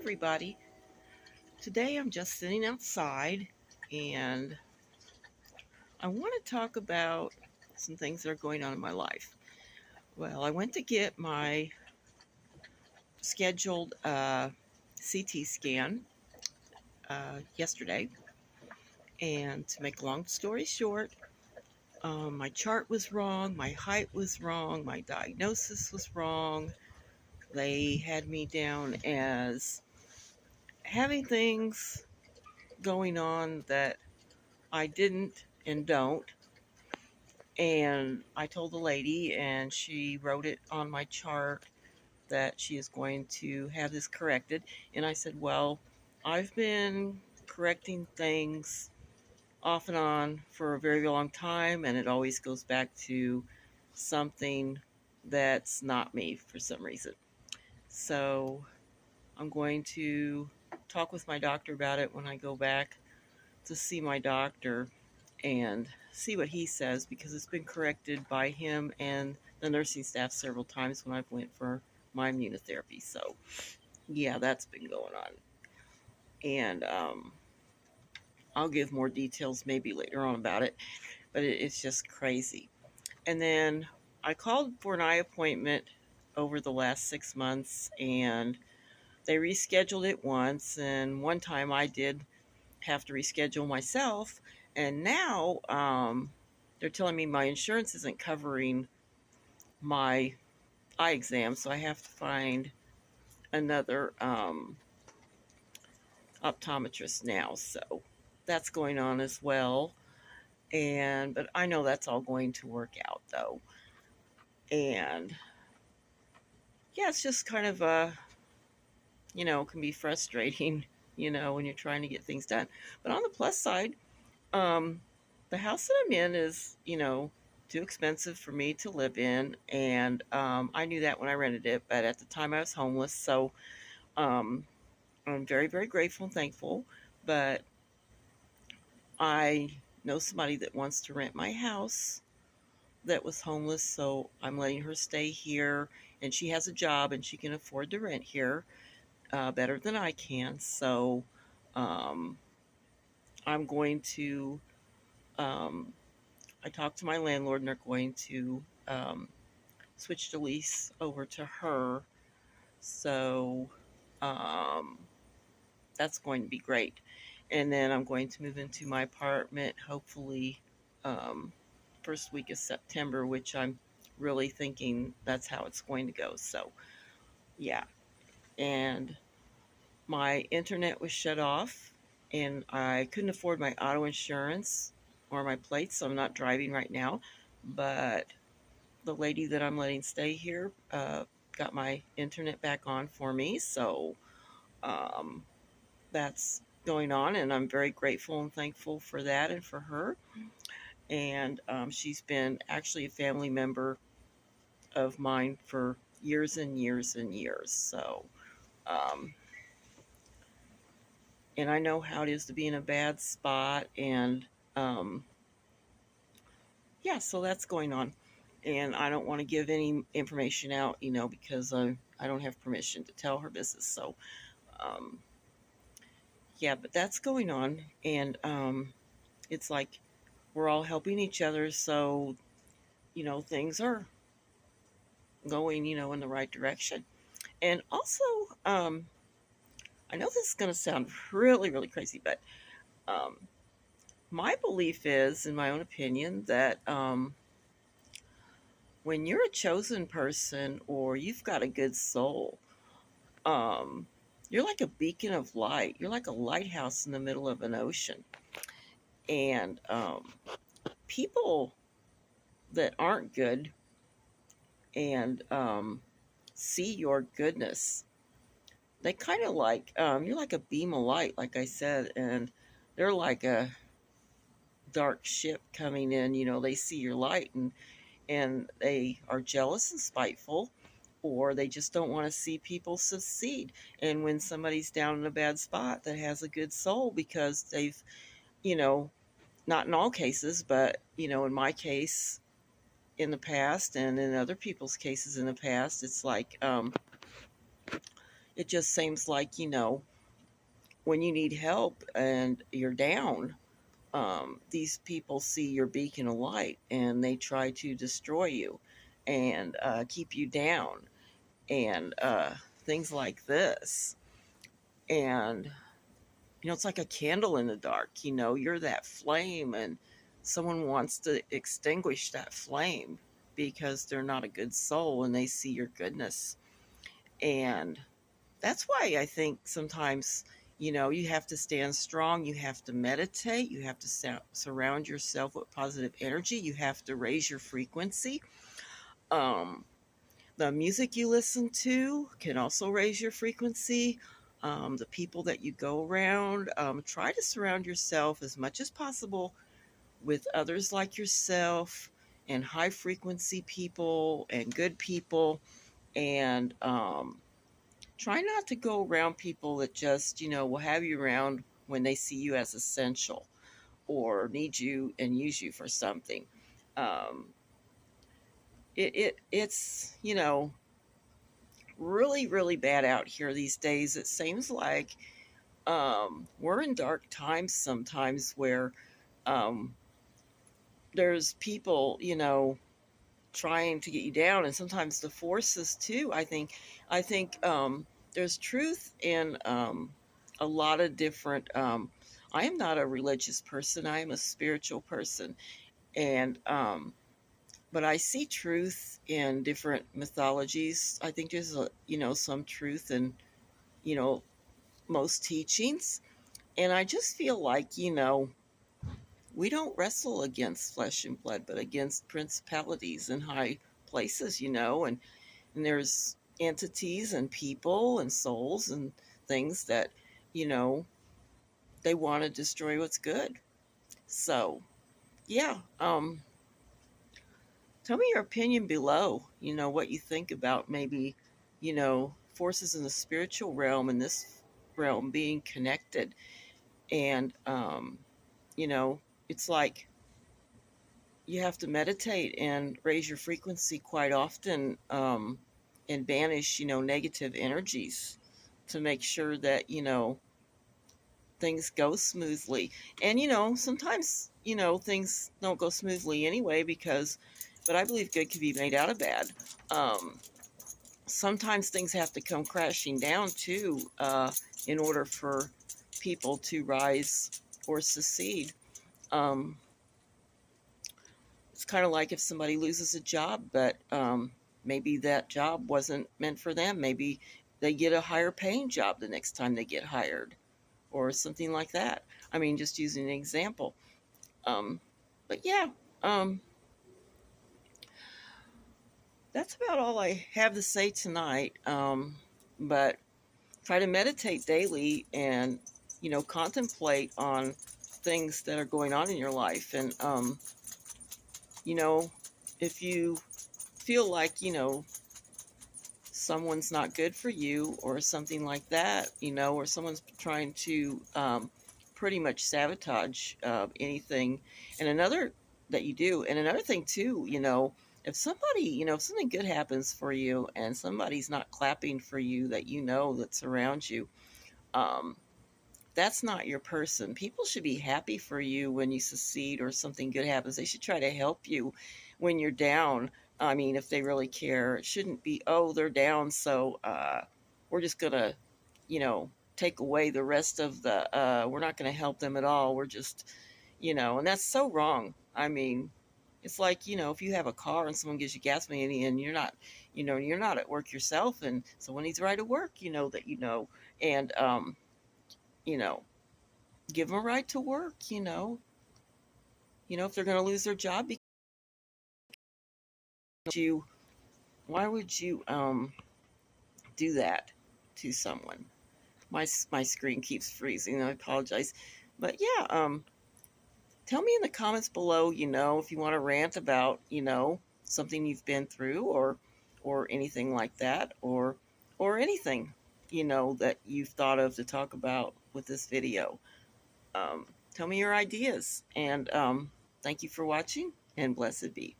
everybody. Today I'm just sitting outside and I want to talk about some things that are going on in my life. Well, I went to get my scheduled CT scan yesterday, and to make a long story short, my chart was wrong, my height was wrong, my diagnosis was wrong. They had me down as having things going on that I didn't and don't. And I told the lady, and she wrote it on my chart that she is going to have this corrected. And I said, well, I've been correcting things off and on for a very long time, and it always goes back to something that's not me for some reason. So I'm going to talk with my doctor about it when I go back to see my doctor and see what he says, because it's been corrected by him and the nursing staff several times when I've went for my immunotherapy. So yeah, that's been going on, and I'll give more details maybe later on about it, but it's just crazy. And then I called for an eye appointment over the last 6 months, and they rescheduled it once, and one time I did have to reschedule myself, and now they're telling me my insurance isn't covering my eye exam, so I have to find another optometrist now. So that's going on as well, and but I know that's all going to work out though. And yeah, it's just kind of can be frustrating, when you're trying to get things done. But on the plus side, Um, the house that I'm in is, too expensive for me to live in, and I knew that when I rented it. But at the time, I was homeless, so um, I'm very, very grateful and thankful. But I know somebody that wants to rent my house that was homeless, so I'm letting her stay here, and she has a job and she can afford to rent here better than I can. So um, I'm going to. Um, I talked to my landlord, and they're going to switch the lease over to her. So um, that's going to be great. And then I'm going to move into my apartment, hopefully, um, first week of September, which I'm really thinking that's how it's going to go. So, yeah. And my internet was shut off, and I couldn't afford my auto insurance or my plates, so I'm not driving right now. But the lady that I'm letting stay here got my internet back on for me. So um, that's going on, and I'm very grateful and thankful for that and for her. And she's been actually a family member of mine for years and years and years. So, um, and I know how it is to be in a bad spot. And um, yeah, so that's going on. And I don't want to give any information out, because I don't have permission to tell her business. So, um, yeah, but that's going on. And it's like we're all helping each other. So, things are going, in the right direction. And also, I know this is going to sound really, really crazy, but um, my belief is, in my own opinion, that when you're a chosen person or you've got a good soul, um, you're like a beacon of light. You're like a lighthouse in the middle of an ocean. And people that aren't good and see your goodness, they kind of like, you're like a beam of light, like I said, and they're like a dark ship coming in. They see your light, and they are jealous and spiteful, or they just don't want to see people succeed. And when somebody's down in a bad spot that has a good soul, because they've, you know, not in all cases, but, in my case in the past and in other people's cases in the past, it's like, it just seems like, when you need help and you're down, these people see your beacon of light and they try to destroy you and keep you down and things like this. And, it's like a candle in the dark. You're that flame, and someone wants to extinguish that flame because they're not a good soul and they see your goodness. And that's why I think sometimes, you have to stand strong. You have to meditate. You have to surround yourself with positive energy. You have to raise your frequency. Um, the music you listen to can also raise your frequency. The people that you go around, try to surround yourself as much as possible with others like yourself and high frequency people and good people. And try not to go around people that just, will have you around when they see you as essential or need you and use you for something. Um, it's, really, really bad out here these days. It seems like we're in dark times sometimes where um, there's people, trying to get you down, and sometimes the forces too. I think there's truth in a lot of different. I am not a religious person. I am a spiritual person, and but I see truth in different mythologies. I think there's some truth in you know most teachings, and I just feel like we don't wrestle against flesh and blood, but against principalities and high places, and there's entities and people and souls and things that, you know, they want to destroy what's good. So, yeah, tell me your opinion below, what you think about maybe, forces in the spiritual realm and this realm being connected. And, you know, it's like you have to meditate and raise your frequency quite often, and banish, negative energies to make sure that, things go smoothly. And, sometimes, things don't go smoothly anyway but I believe good can be made out of bad. Um, Sometimes things have to come crashing down too, in order for people to rise or succeed. Um, it's kind of like if somebody loses a job, but maybe that job wasn't meant for them. Maybe they get a higher paying job the next time they get hired, or something like that. I mean, just using an example. Um, but yeah, um, that's about all I have to say tonight. But try to meditate daily and, contemplate on things that are going on in your life. And, you know, if you feel like, someone's not good for you or something like that, or someone's trying to pretty much sabotage anything. And another that you do, and another thing too, if somebody, if something good happens for you and somebody's not clapping for you that that's around you, um, that's not your person. People should be happy for you when you succeed or something good happens. They should try to help you when you're down. I mean, if they really care, it shouldn't be, oh, they're down, so we're just going to, take away the rest of we're not going to help them at all. We're just, and that's so wrong. I mean, it's like, if you have a car and someone gives you gas money and you're not at work yourself and someone needs a ride to work, and, you know, give them a right to work, if they're going to lose their job, because you, why would you do that to someone? My screen keeps freezing. I apologize. But yeah, tell me in the comments below, if you want to rant about, something you've been through or anything like that, or anything, that you've thought of to talk about with this video. Tell me your ideas, and thank you for watching, and blessed be.